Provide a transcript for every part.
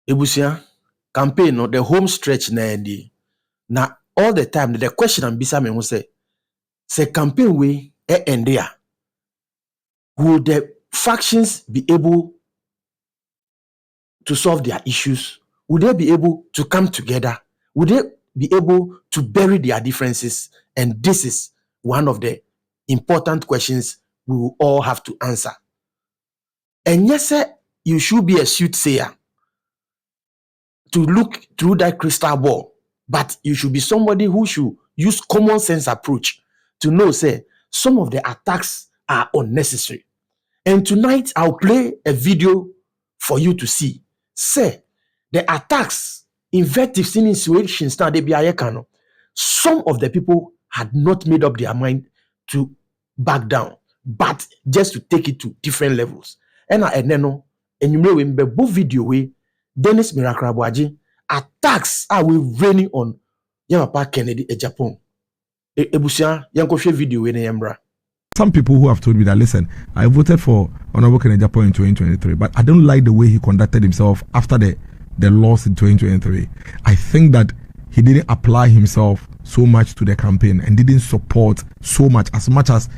Ebusia campaign no the home stretch na ndi. Na all the time the question and bisa me who say campaign we end there. Will the factions be able to solve their issues? Would they be able to come together? Would they be able to bury their differences? And this is one of the important questions we will all have to answer. And yes, sir, you should be a soothsayer to look through that crystal ball, but you should be somebody who should use common sense approach to know, say, some of the attacks are unnecessary. And tonight, I'll play a video for you to see. Say, the attacks, invectives, insinuations, now they be ayekano. Some of the people had not made up their mind to back down, but just to take it to different levels. And I know, and you know, in the both video way, Dennis Miracle Aboagye attacks are we raining on Yamapa Kennedy Agyapong. Ebusia, yankoshe video we yambra. Some people who have told me that, listen, I voted for Honorable Kennedy Agyapong in 2023, but I don't like the way he conducted himself after the loss in 2023. I think that he didn't apply himself so much to the campaign and didn't support so much as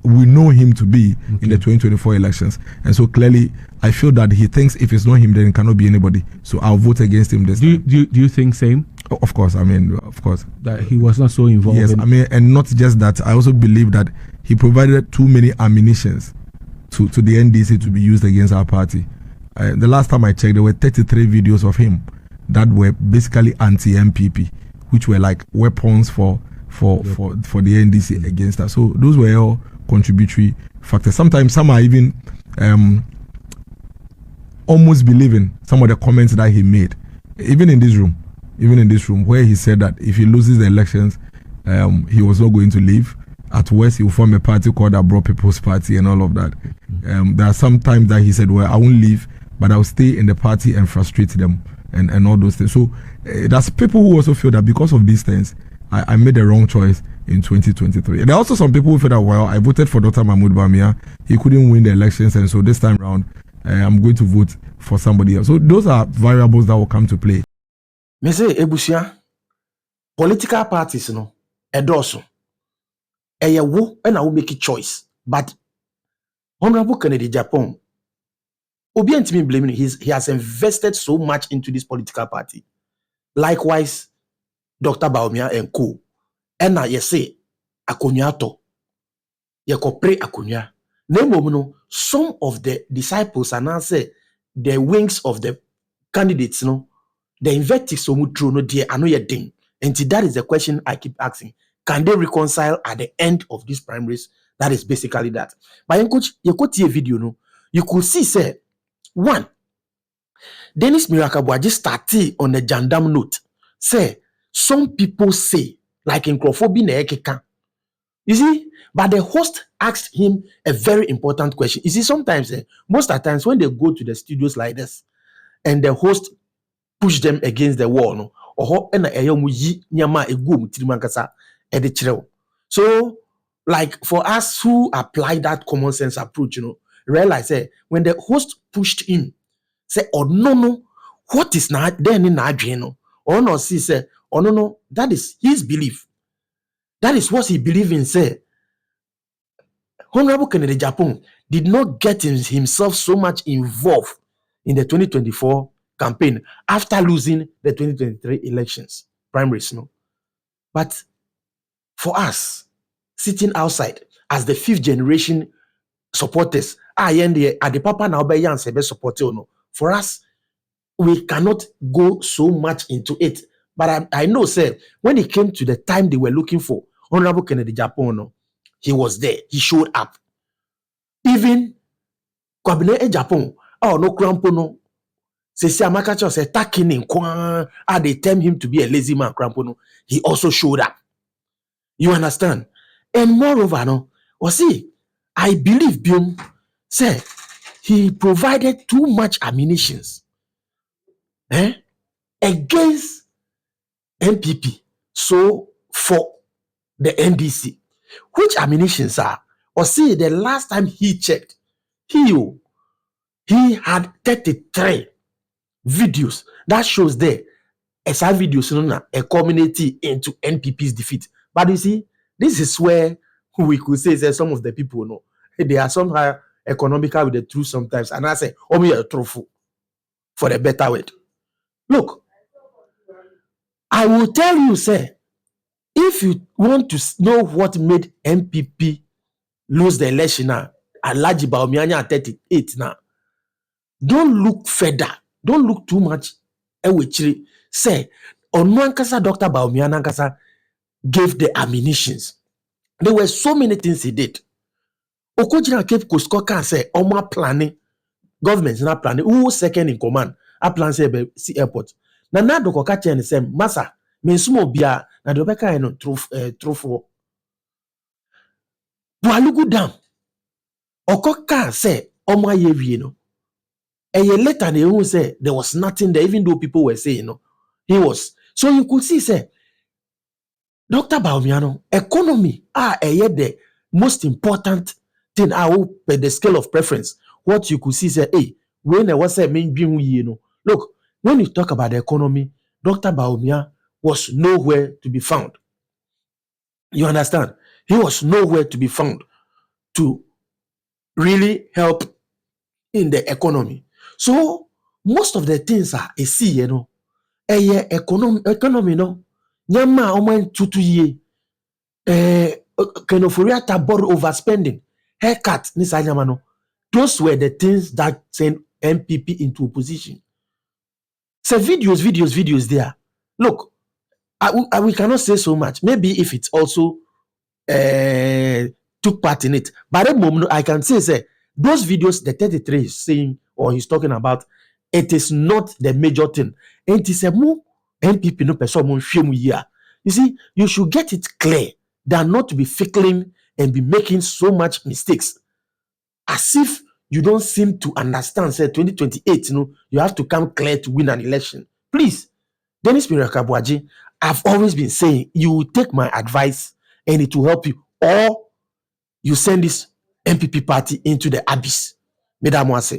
we know him to be in the 2024 elections. And so clearly, I feel that he thinks if it's not him, then it cannot be anybody. So I'll vote against him this time. Do you think same? Of course, I mean, of course. That he was not so involved. Yes, I mean, and not just that, I also believe that he provided too many ammunitions to the NDC to be used against our party. The last time I checked, there were 33 videos of him that were basically anti-MPP, which were like weapons for the NDC against us. So those were all contributory factors. Sometimes some are even almost believing some of the comments that he made, even in this room, where he said that if he loses the elections, he was not going to leave. At worst, he will form a party called the Broad People's Party and all of that. There are some times that he said, well, I won't leave, but I'll stay in the party and frustrate them and all those things. So there's people who also feel that because of these things, I made the wrong choice in 2023. And there are also some people who feel that, well, I voted for Dr. Mahmoud Bawumia. He couldn't win the elections, and so this time around, I'm going to vote for somebody else. So those are variables that will come to play. Me say, Ebusia, political parties, edoso. Eyewo, and I will make a choice. But Honorable Kennedy Agyapong, Obi me blaming he has invested so much into this political party. Likewise, Dr. Bawumia and co. And now you say, Akonya to. You ko pray Akonya. No, some of the disciples are now say the wings of the candidates, the invectives so much true, no dear, I know your thing. And that is the question I keep asking. Can they reconcile at the end of these primaries? That is basically that. But you could see a video, you could see, say, one, Dennis Miracle Aboagye started on the Jandam note. Say, some people say, like in Crawford, you see, but the host asked him a very important question. You see, sometimes, most of the times when they go to the studios like this, and the host push them against the wall, so, like for us who apply that common sense approach, realize when the host pushed him, say, oh no, what is not then in Adriano? Or no, see, say, oh no, that is his belief. That is what he believed in. Say, Honorable Kennedy Agyapong did not get himself so much involved in the 2024 campaign after losing the 2023 elections, primaries, But for us, sitting outside as the fifth generation supporters, at the Papa now be yan sebe supporter no. For us, we cannot go so much into it. But I know, sir, when it came to the time they were looking for Honorable Kennedy Agyapong, he was there. He showed up. Even Kwabena Agyapong, oh no crampo no. Say Amakacho say taking in Kwan, they term him to be a lazy man, crampo no. He also showed up. You understand? And moreover, I believe Biom said he provided too much ammunitions against MPP. So for the NDC, which ammunitions are? The last time he checked, he had 33 videos that shows there SR videos a community into NPP's defeat. But you see, this is where we could say that some of the people know they are somehow economical with the truth sometimes. And I say, oh, we are truthful for the better word. Look, I will tell you, say, if you want to know what made MPP lose the election now, Alhaji Bawumia at 38 now, don't look further. Don't look too much. Say, on one kasa Dr. Bawumia Nankasa gave the ammunitions. There were so many things he did. Okojina Cape Coast can say, Oma planning, government is not planning. Who second in command? I plan say see airport. Na doko kache and say, Masa, me sumo bia na dobeka eno trofo. Bualugu down. Okoka say, Oma yevi no. A year later, they who say there was nothing there, even though people were saying, he was. So you could see, say, Dr. Bawumia, economy the most important thing I hope the scale of preference. What you could see, say, hey, when there was a main look, when you talk about the economy, Dr. Bawumia was nowhere to be found. You understand? He was nowhere to be found to really help in the economy. So most of the things are a see, economy no. Nyama oman tutu ye Kenoforia tabor overspending, haircut nisa nyama no. Those were the things that sent MPP into opposition. So videos there. Look, we cannot say so much. Maybe if it's also took part in it. But at the moment, I can say those videos, the 33 is saying or he's talking about, it is not the major thing. And it is a more MPP no person shame year. You see, you should get it clear than not to be fickling and be making so much mistakes. As if you don't seem to understand, say 2028, you have to come clear to win an election. Please, Dennis Aboagye, I've always been saying you will take my advice and it will help you, or you send this MPP party into the abyss. Mesdames,